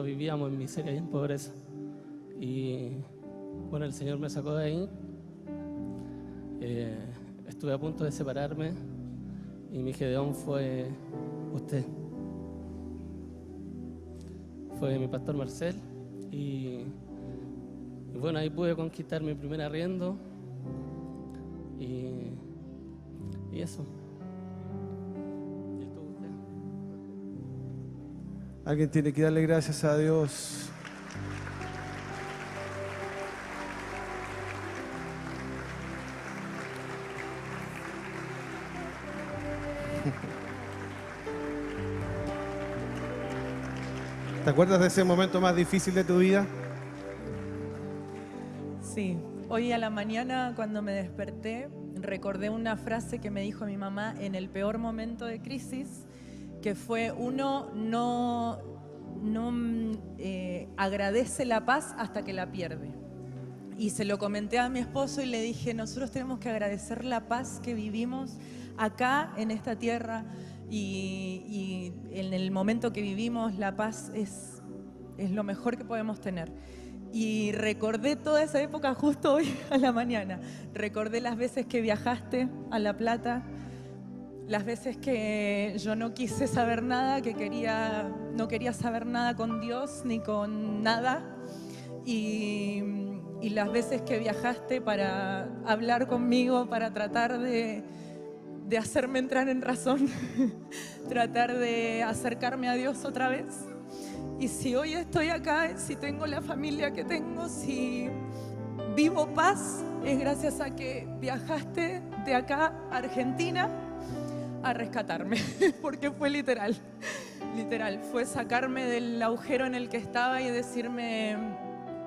vivíamos en miseria y en pobreza. Y bueno, el Señor me sacó de ahí. Estuve a punto de separarme y mi Gedeón fue usted. Fue mi pastor Marcel y bueno, ahí pude conquistar mi primer arriendo y eso. ¿Y tú, usted? Alguien tiene que darle gracias a Dios. ¿Te acuerdas de ese momento más difícil de tu vida? Sí, hoy a la mañana cuando me desperté recordé una frase que me dijo mi mamá en el peor momento de crisis, que fue: uno no agradece la paz hasta que la pierde. Y se lo comenté a mi esposo y le dije: nosotros tenemos que agradecer la paz que vivimos acá en esta tierra, y en el momento que vivimos la paz es lo mejor que podemos tener. Y recordé toda esa época justo hoy a la mañana. Recordé las veces que viajaste a La Plata, las veces que yo no quise saber nada, no quería saber nada con Dios ni con nada. Y las veces que viajaste para hablar conmigo, para tratar de hacerme entrar en razón, tratar de acercarme a Dios otra vez. Y si hoy estoy acá, si tengo la familia que tengo, si vivo paz, es gracias a que viajaste de acá a Argentina a rescatarme, porque fue literal, fue sacarme del agujero en el que estaba y decirme: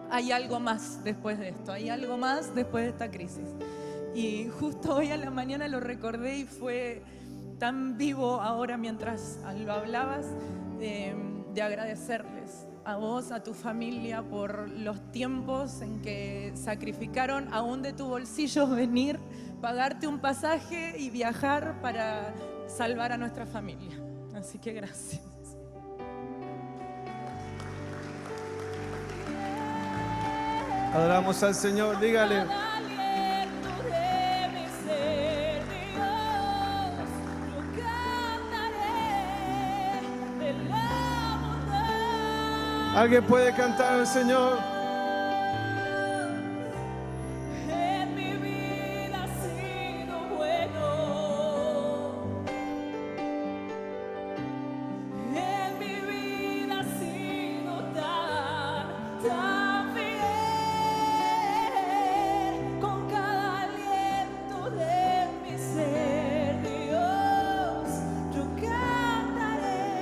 hay algo más después de esto, hay algo más después de esta crisis. Y justo hoy a la mañana lo recordé y fue tan vivo ahora mientras lo hablabas, de agradecerles a vos, a tu familia, por los tiempos en que sacrificaron aún de tu bolsillo venir, pagarte un pasaje y viajar para salvar a nuestra familia. Así que gracias. Adoramos al Señor, dígale. ¿Alguien puede cantar al Señor? En mi vida ha sido bueno. En mi vida ha sido tan fiel. Con cada aliento de mi ser, Dios, yo cantaré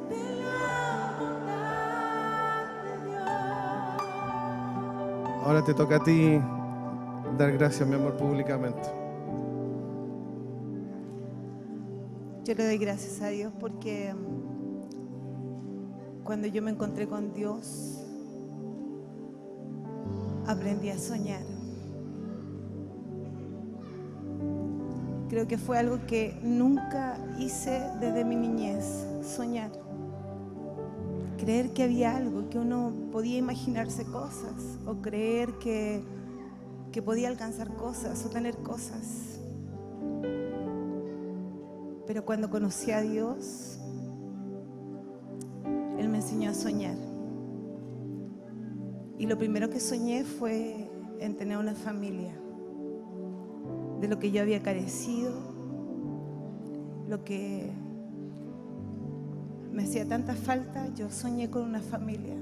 de la bondad de Dios. Ahora te toca a ti dar gracias, mi amor, públicamente. Yo le doy gracias a Dios porque cuando yo me encontré con Dios, aprendí a soñar. Creo que fue algo que nunca hice desde mi niñez, soñar. Creer que había algo, que uno podía imaginarse cosas, o creer que podía alcanzar cosas o tener cosas. Pero cuando conocí a Dios, Él me enseñó a soñar. Y lo primero que soñé fue en tener una familia. De lo que yo había carecido, lo que me hacía tanta falta, yo soñé con una familia.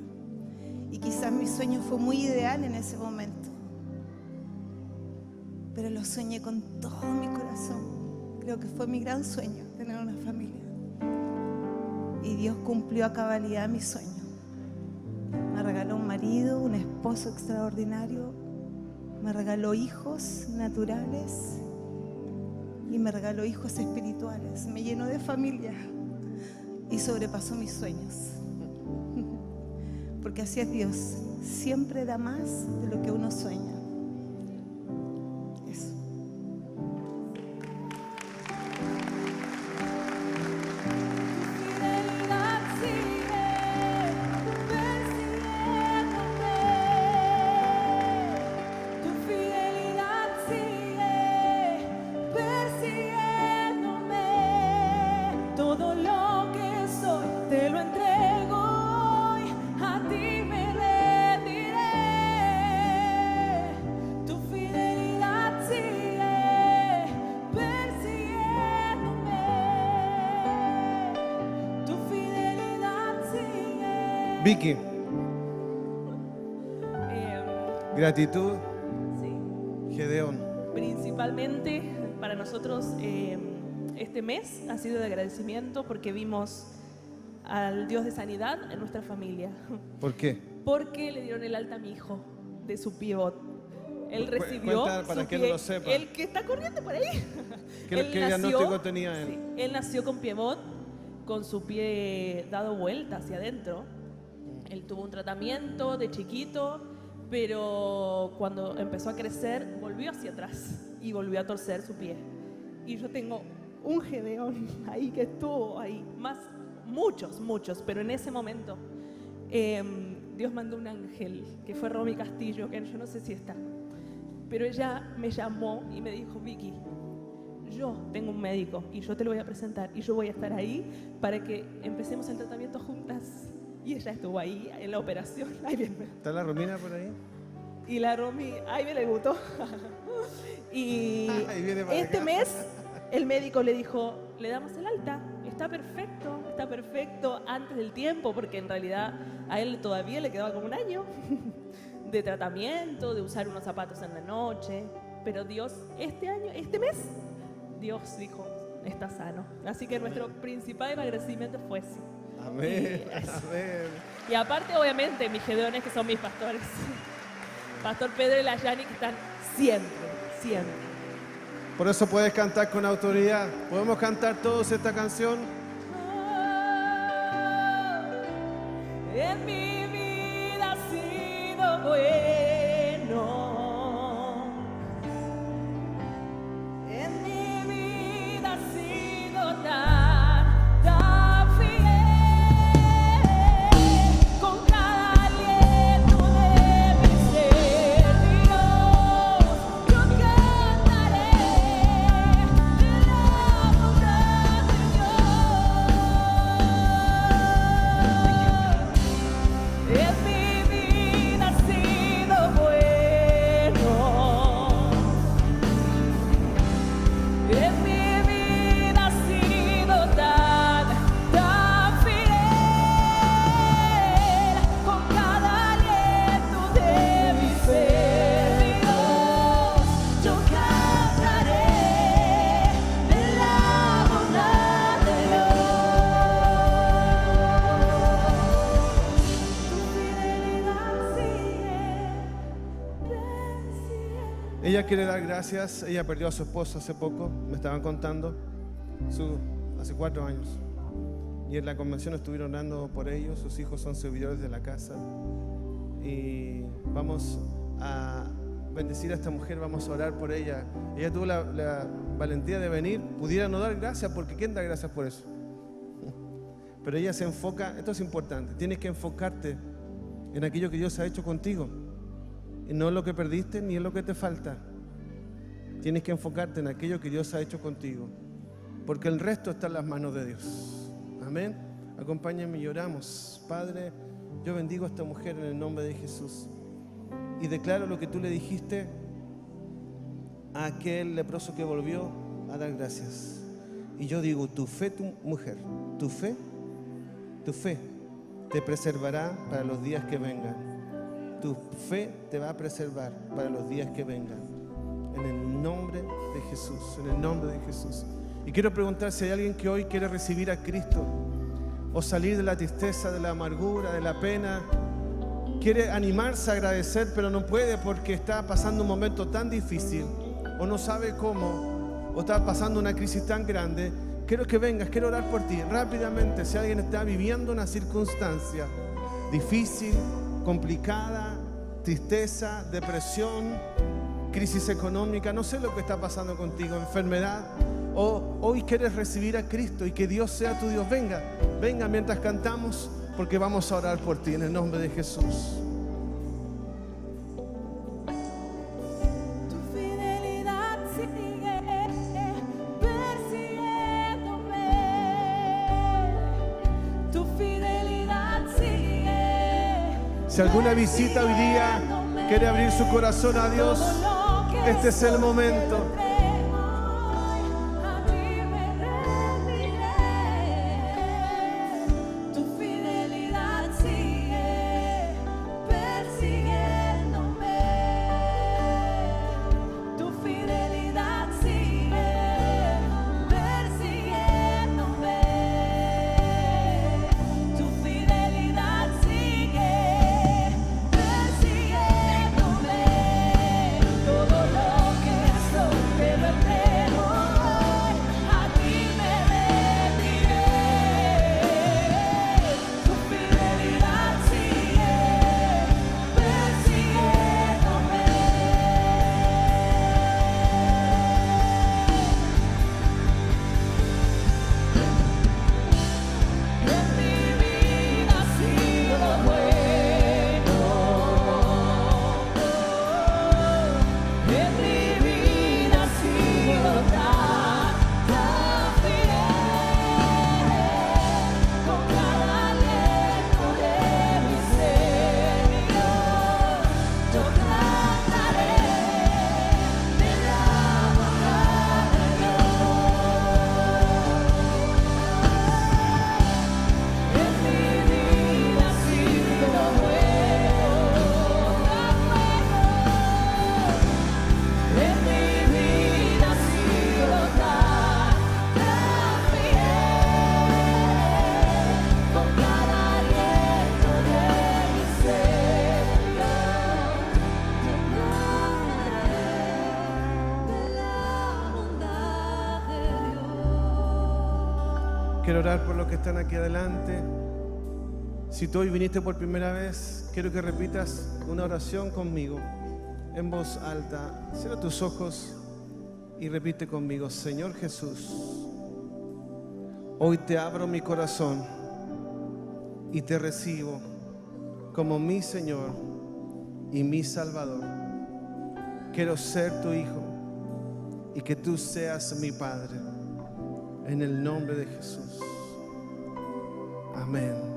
Y quizás mi sueño fue muy ideal en ese momento, pero lo soñé con todo mi corazón. Creo que fue mi gran sueño, tener una familia. Y Dios cumplió a cabalidad mi sueño. Me regaló un marido, un esposo extraordinario, me regaló hijos naturales y me regaló hijos espirituales. Me llenó de familia y sobrepasó mis sueños. Porque así es Dios, siempre da más de lo que uno sueña. Eso. Fidelidad sigue persiguiéndome. Tu fidelidad sigue persiguiéndome. Todo lo que soy te lo entrego hoy. A ti me rendiré. Vicky, gratitud, Sí. Gedeón. Principalmente para nosotros este mes ha sido de agradecimiento porque vimos al Dios de sanidad en nuestra familia. ¿Por qué? Porque le dieron el alta a mi hijo de su pivot. Él recibió Cuenta para su quien pie, no lo sepa. el que está corriendo por ahí. ¿Qué Él diagnóstico tenía él? sí, él nació con pivot, con su pie dado vuelta hacia adentro. Él tuvo un tratamiento de chiquito, pero cuando empezó a crecer volvió hacia atrás y volvió a torcer su pie. Y yo tengo un Gedeón ahí que estuvo ahí, más muchos, pero en ese momento Dios mandó un ángel que fue Romy Castillo, que yo no sé si está, pero ella me llamó y me dijo: Vicky, yo tengo un médico y yo te lo voy a presentar y yo voy a estar ahí para que empecemos el tratamiento juntas. Y ella estuvo ahí en la operación. Ahí viene. ¿Está la Romina por ahí? Y la Romy, ahí me le gustó. Y Ahí viene para este acá. mes el médico le dijo: le damos el alta, está perfecto antes del tiempo, porque en realidad a él todavía le quedaba como un año de tratamiento, de usar unos zapatos en la noche. Pero Dios, este mes, Dios dijo: está sano. Así que nuestro principal agradecimiento fue ese. Amén, Y eso. amén. Y aparte, obviamente, mis gedeones, que son mis pastores. Pastor Pedro y la Yani, que están siempre. Por eso puedes cantar con autoridad. ¿Podemos cantar todos esta canción? En mi vida ha sido bueno. En mi vida ha sido tan fiel. Con cada aliento de mi ser, Dios, yo cantaré de la bondad de Dios. En mi vida ha sido bueno. En mi vida ha sido tan fiel. Con cada aliento de mi ser, Dios, yo cantaré de la bondad de Dios. Ella quiere dar gracias. Ella perdió a su esposo hace poco, me estaban contando, hace 4 años. Y en la convención estuvieron orando por ellos. Sus hijos son servidores de la casa. Y vamos a bendecir a esta mujer, vamos a orar por ella. Ella tuvo la valentía de venir. Pudiera no dar gracias, porque ¿quién da gracias por eso? Pero ella se enfoca, esto es importante, tienes que enfocarte en aquello que Dios ha hecho contigo. Y no en lo que perdiste ni en lo que te falta. Tienes que enfocarte en aquello que Dios ha hecho contigo, porque el resto está en las manos de Dios. Amén. Acompáñenme y oramos. Padre, yo bendigo a esta mujer en el nombre de Jesús y declaro lo que tú le dijiste a aquel leproso que volvió a dar gracias. Y yo digo, tu fe, tu mujer, tu fe te preservará para los días que vengan. Tu fe te va a preservar para los días que vengan. En el nombre de Jesús, en el nombre de Jesús. Y quiero preguntar si hay alguien que hoy quiere recibir a Cristo o salir de la tristeza, de la amargura, de la pena. Quiere animarse a agradecer, pero no puede porque está pasando un momento tan difícil o no sabe cómo, o está pasando una crisis tan grande. Quiero que vengas, quiero orar por ti rápidamente. Si alguien está viviendo una circunstancia difícil, complicada, tristeza, depresión, crisis económica, no sé lo que está pasando contigo, enfermedad, o hoy quieres recibir a Cristo y que Dios sea tu Dios, venga mientras cantamos, porque vamos a orar por ti en el nombre de Jesús. Tu fidelidad sigue persiguiéndome. Tu fidelidad sigue. Si alguna visita hoy día quiere abrir su corazón a Dios, este es el momento. A ti me rendiré. Tu fidelidad sigue Quiero orar por los que están aquí adelante. Si tú hoy viniste por primera vez, quiero que repitas una oración conmigo en voz alta. Cierra tus ojos y repite conmigo: Señor Jesús, hoy te abro mi corazón y te recibo como mi Señor y mi Salvador. Quiero ser tu hijo y que tú seas mi Padre. En el nombre de Jesús. Amén.